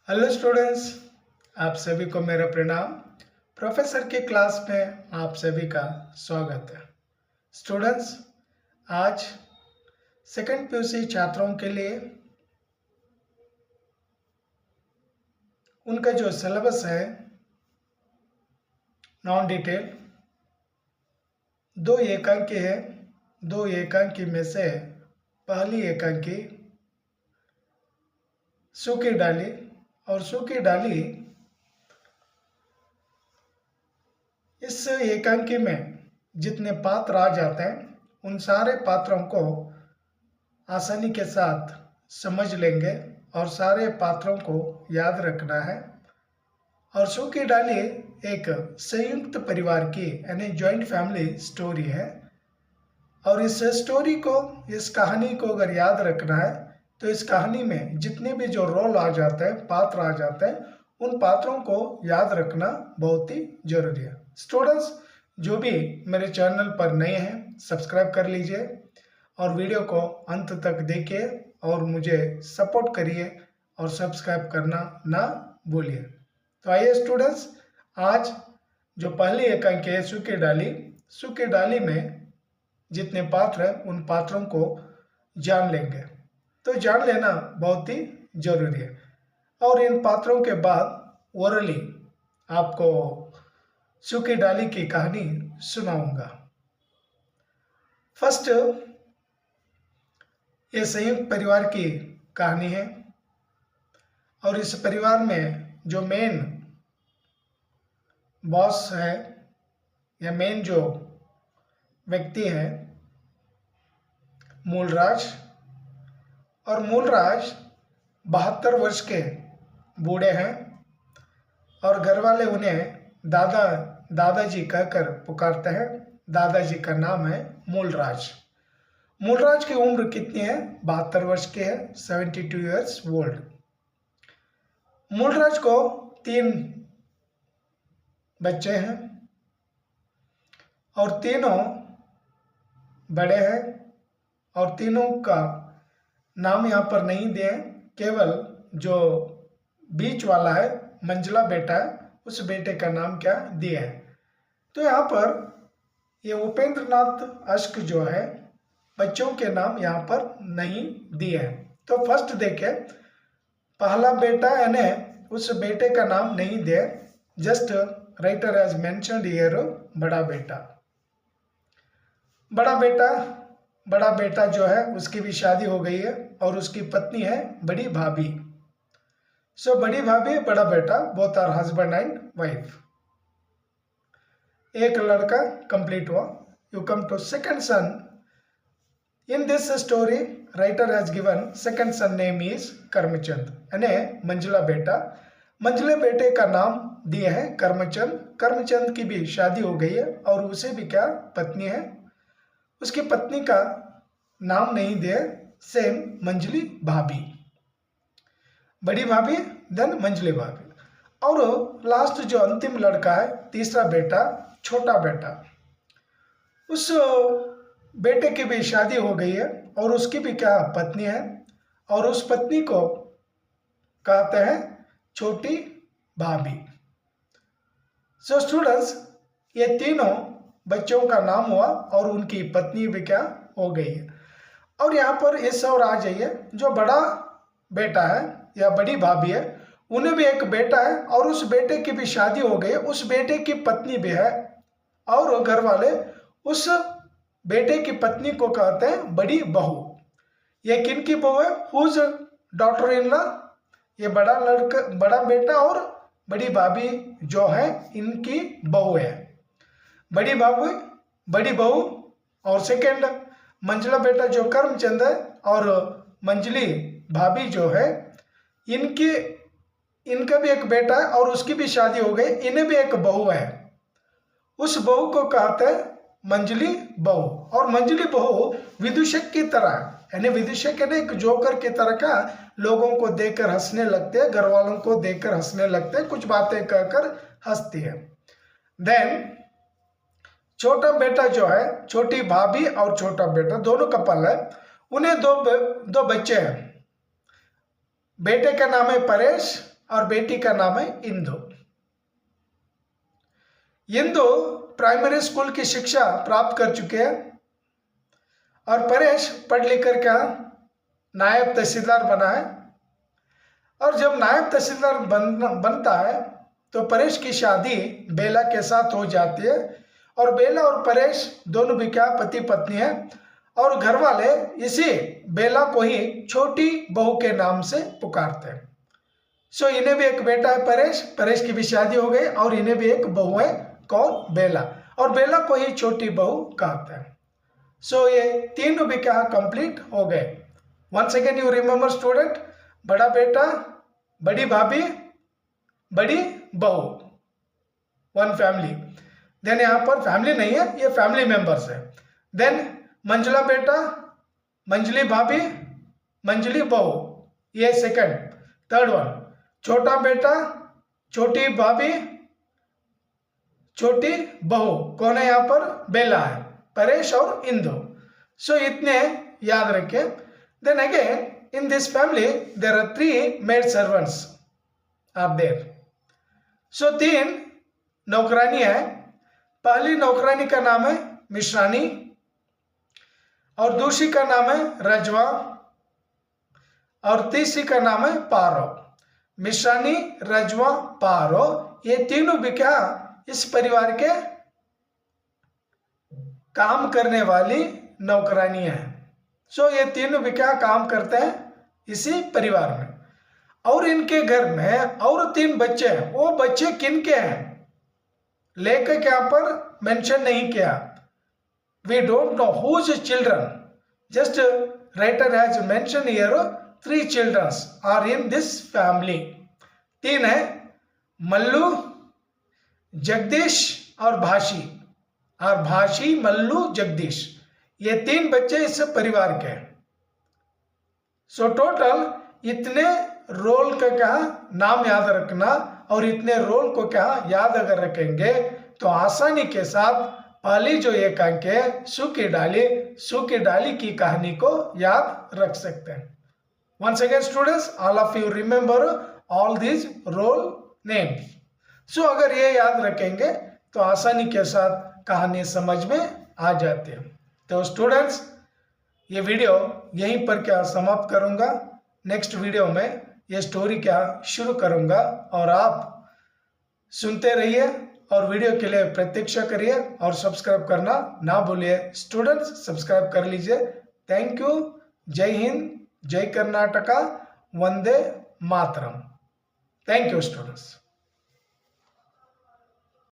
Hello students, आप सभी को मेरा प्रणाम। प्रोफेसर की क्लास में आप सभी का स्वागत है। स्टूडेंट्स, आज सेकंड पीयूसी छात्रों के लिए उनका जो सिलेबस है नॉन डिटेल 2 एकांकी है। 2 एकांकी में से पहली एकांकी सूखी डाली, और सूखी डाली इस एकांकी में जितने पात्र आ जाते हैं उन सारे पात्रों को आसानी के साथ समझ लेंगे और सारे पात्रों को याद रखना है। और सूखी डाली एक संयुक्त परिवार की यानी जॉइंट फैमिली स्टोरी है, और इस स्टोरी को, इस कहानी को अगर याद रखना है तो इस कहानी में जितने भी जो रोल आ जाते हैं, पात्र आ जाते हैं, उन पात्रों को याद रखना बहुत ही जरूरी है। स्टूडेंट्स, जो भी मेरे चैनल पर नए हैं सब्सक्राइब कर लीजिए और वीडियो को अंत तक देखिए और मुझे सपोर्ट करिए और सब्सक्राइब करना ना भूलिए। तो आइए स्टूडेंट्स, आज जो पहली एकांकी है सूखी डाली में जितने पात्र हैं उन पात्रों को जान लेंगे। तो जान लेना बहुत ही जरूरी है, और इन पात्रों के बाद ओरली आपको सूखी डाली की कहानी सुनाऊंगा। फर्स्ट, ये संयुक्त परिवार की कहानी है, और इस परिवार में जो मेन बॉस है या मेन जो व्यक्ति है मूलराज, और मूलराज 72 वर्ष के बूढ़े हैं, और घर वाले उन्हें दादाजी कहकर पुकारते हैं। दादाजी का नाम है मूलराज। मूलराज की उम्र कितनी है? 72 वर्ष की है, 72 ईयर्स ओल्ड। मूलराज को 3 बच्चे हैं और तीनों बड़े हैं, और तीनों का नाम यहाँ पर नहीं दिए, केवल जो बीच वाला है मंझला बेटा है उस बेटे का नाम क्या दिया है। तो यहाँ पर ये उपेंद्रनाथ अश्क जो है बच्चों के नाम यहाँ पर नहीं दिए हैं। तो फर्स्ट देखे, पहला बेटा यानी उस बेटे का नाम नहीं दिए, just writer has mentioned here बड़ा बेटा। बड़ा बेटा जो है उसकी भी शादी हो गई है और उसकी पत्नी है बड़ी भाभी। सो बड़ी भाभी, बड़ा बेटा, both are husband and wife. एक लड़का कंप्लीट हुआ। You come to second son. In this story writer has given second son name is Karmchand, यानी मंझला बेटा। मंझले बेटे का नाम दिए है कर्मचंद। कर्मचंद की भी शादी हो गई है और उसे भी क्या पत्नी है। उसकी पत्नी का नाम नहीं दिए, सेम मंझली भाभी, बड़ी भाभी देन मंझली भाभी। और लास्ट जो अंतिम लड़का है, तीसरा बेटा, छोटा बेटा, उस बेटे की भी शादी हो गई है और उसकी भी क्या पत्नी है, और उस पत्नी को कहते हैं छोटी भाभी। सो स्टूडेंट्स, ये तीनों बच्चों का नाम हुआ और उनकी पत्नी भी क्या हो गई है। और यहाँ पर इस और आ जाइए, जो बड़ा बेटा है या बड़ी भाभी है उन्हें भी एक बेटा है और उस बेटे की भी शादी हो गई है, उस बेटे की पत्नी भी है, और घर वाले उस बेटे की पत्नी को कहते हैं बड़ी बहू। ये किन की बहू है? Whose daughter in law. ये बड़ा बेटा और बड़ी भाभी जो है इनकी बहू है। बड़ी बहू और सेकेंड मंझला बेटा जो कर्मचंद है और मंझली भाभी जो है इनका भी एक बेटा है और उसकी भी शादी हो गई, इन्हें भी एक बहू है। उस बहू को कहते हैं मंझली बहू। और मंझली बहू विदूषक की तरह, यानी विदूषक यानी एक जोकर की तरह का, लोगों को देखकर हंसने लगते हैं, घर वालों को देखकर हंसने लगते हैं, कुछ बातें कहकर हंसती है। देन छोटा बेटा जो है, छोटी भाभी और छोटा बेटा दोनों कपल है, उन्हें दो बच्चे हैं। बेटे का नाम है परेश और बेटी का नाम है इंदु। इंदु प्राइमरी स्कूल की शिक्षा प्राप्त कर चुके हैं और परेश पढ़ लिख कर क्या नायब तहसीलदार बना है। और जब नायब तहसीलदार बनता है तो परेश की शादी बेला के साथ हो जाती है और बेला और परेश दोनों भी क्या पति पत्नी है और घर वाले इसी बेला को ही छोटी बहू के नाम से पुकारते हैं। सो इन्हें भी एक बेटा है परेश की भी शादी हो गई और इन्हें भी एक बहू है, कौन, बेला, और बेला को ही छोटी बहू कहते हैं। सो ये तीनों भी क्या कंप्लीट हो गए। Once again you remember student, बड़ा बेटा, बड़ी भाभी, बड़ी बहू, वन फैमिली। देन यहाँ पर फैमिली नहीं है, ये फैमिली मेंबर्स है। देन मंजुला बेटा, मंजली भाभी, मंजली बहू, ये सेकंड। थर्ड वन, छोटा बेटा, छोटी भाभी, छोटी बहू, कौन है यहाँ पर, बेला है, परेश और इंदु। सो इतने याद रखें। Then again in this family there are 3 maid servants are there. So 3 नौकरानी है। पहली नौकरानी का नाम है मिश्रानी और दूसरी का नाम है रजवा और तीसरी का नाम है पारो। मिश्रानी, रजवा, पारो, ये तीनों भी क्या इस परिवार के काम करने वाली नौकरानी है। सो ये तीनों भी क्या काम करते हैं इसी परिवार में। और इनके घर में और 3 बच्चे हैं। वो बच्चे किनके हैं लेखक यहाँ पर मेंशन नहीं किया। We don't know whose children, just writer has mention here 3 childrens are in this family. 3 है, मल्लू, जगदीश और भाषी। और भाषी, मल्लू, जगदीश, ये 3 बच्चे इस परिवार के हैं। सो टोटल इतने रोल का क्या नाम याद रखना और इतने रोल को क्या याद अगर रखेंगे तो आसानी के साथ पहली जो एक अंक है सूखी डाली की कहानी को याद रख सकते हैं। Once again students, all of you remember all these roll names. So अगर ये याद रखेंगे तो आसानी के साथ कहानी समझ में आ जाती है। तो स्टूडेंट्स, ये वीडियो यहीं पर क्या समाप्त करूंगा। नेक्स्ट वीडियो में ये स्टोरी क्या शुरू करूंगा और आप सुनते रहिए और वीडियो के लिए प्रतीक्षा करिए और सब्सक्राइब करना ना भूलिए। स्टूडेंट्स, सब्सक्राइब कर लीजिए। Thank you. Jai Hind, Jai Karnataka, Vande Mataram. Thank you students.